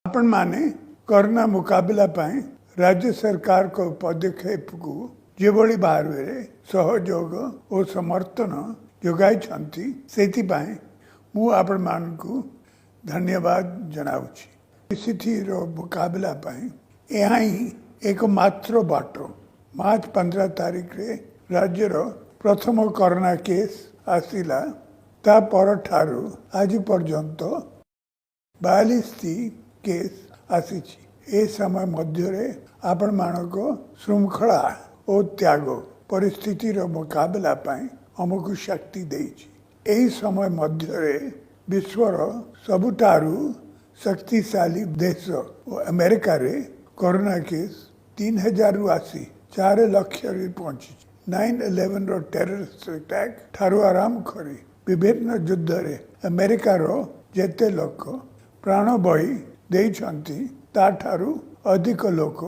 आपण माने कोरोना मुकाबला पाए राज्य सरकार को पदक्षेप को जेभली भाव में सहयोग और समर्थन जोगाई मु आपण मानकु धन्यवाद जनाऊछि। स्थिति रो मुकाबला पाए यहाँ ही एकमात्र बाट। मार्च 15 तारीख रे राज्य रो प्रथम कोरोना केस आसिला ता पर ठारू आज पर्यंत 42 केस आसीछि। ए समय मध्य आपण मानक श्रृंखला और त्याग परिस्थिति रो मुकाबला पाए हमको शक्ति देछि। एही समय मध्य विश्वर सबुठारू शक्तिशाली देश अमेरिका रे कोरोना केस 3000 रु आसी 4 लाख रे पहुंची। 9/11 रो टेररिस्ट अटैक ठारू आराम करी विभिन्न युद्ध रे अमेरिका रो जेते लोक प्राण बही देइछंती ताठारू अधिक लोक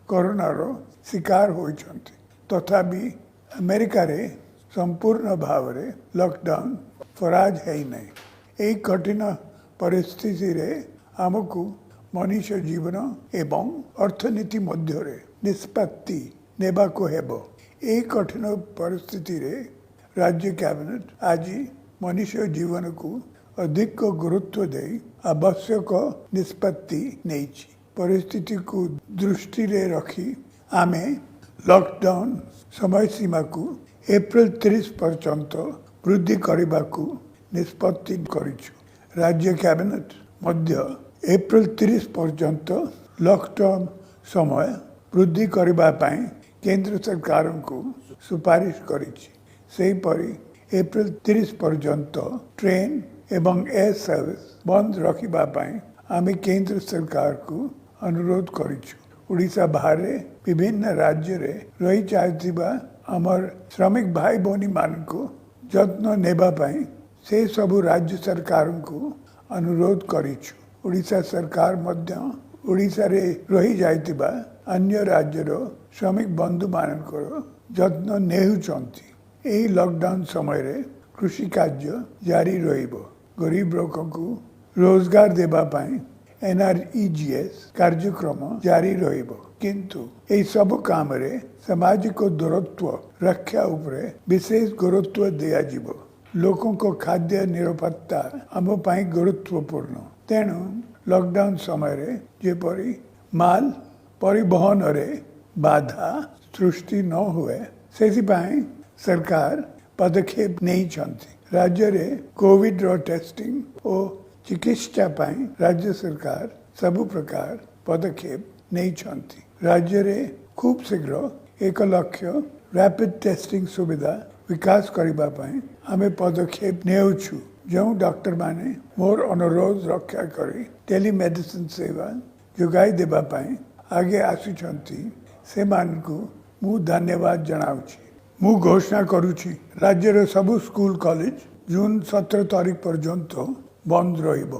कोरोना रो शिकार होइछंती। तथापि अमेरिका रे संपूर्ण भाव रे लॉकडाउन फराज है नहीं। एक कठिन परिस्थिति रे हमकु मनुष्य जीवन एवं अर्थनीति मध्य रे निष्पत्ति नेबा को हेबो। एक कठिन परिस्थिति रे राज्य कैबिनेट आज मनुष्य जीवन को अधिक गुरुत्व दे आवश्यक निष्पत्ति नहीं। परिस्थिति को दृष्टि रे रखी आमे लॉकडाउन समय सीमा को एप्रिल 30 पर्यंत वृद्धि करने को निष्पत्ति करिछु। राज्य कैबिनेट मध्य एप्रिल 30 पर्यंत लॉकडाउन समय वृद्धि करबा पाए केंद्र सरकार को सुपारिश करिछि। सेही परि एप्रिल 30 पर्यंत ट्रेन एवं एयर सर्विस बंद रखिबा पाए आमे केंद्र सरकार को अनुरोध करिछु। उड़ीसा बाहर विभिन्न राज्य रे रही जाइथिबा हमर श्रमिक भाई भौनी मान को जत्न नेबा पाई से सबु राज्य सरकार को अनुरोध करिछु। उड़ीसा सरकार मध्य उड़ीसा रे रही जाइथिबा अन्य राज्य रो श्रमिक बंधु मानकर जत्न नेहुचंती। एही लॉकडाउन समय रे कृषि कार्य जारी रहिबो। गरीब लोक को रोजगार देबा पाई NREGS कार्यक्रम जारी रहिबो। किंतु एही सब काम रे सामाजिक दूरत्व रक्षा उपरे विशेष गुरुत्व दिया जीवो। लोकों को खाद्य निरापत्ता आम पाई गुरुत्वपूर्ण। तेणु लॉकडाउन समय रे जेपरी माल परिवहन रे बाधा सृष्टि न हुए से सरकार पदक्षेप नहीं छंती। राज्य रे कोविड रो टेस्टिंग और चिकित्सा पाई राज्य सरकार सबु प्रकार पदक्षेप नहीं छंती। राज्य रे खूब शीघ्र 1 लाख रैपिड टेस्टिंग सुविधा विकास करबा पाई आमे पदक्षेप नेउछु। जो डॉक्टर माने मोर अनुरोध रक्षा करी टेलीमेडिसिन सेवा जोगाई देबा पाई आगे आसुछंती से मानकु मु धन्यवाद जनाउछि। मु घोषणा करूछि राज्य रे सबु स्कूल कॉलेज जून 17 तारीख पर्यंत बंद रहिबो।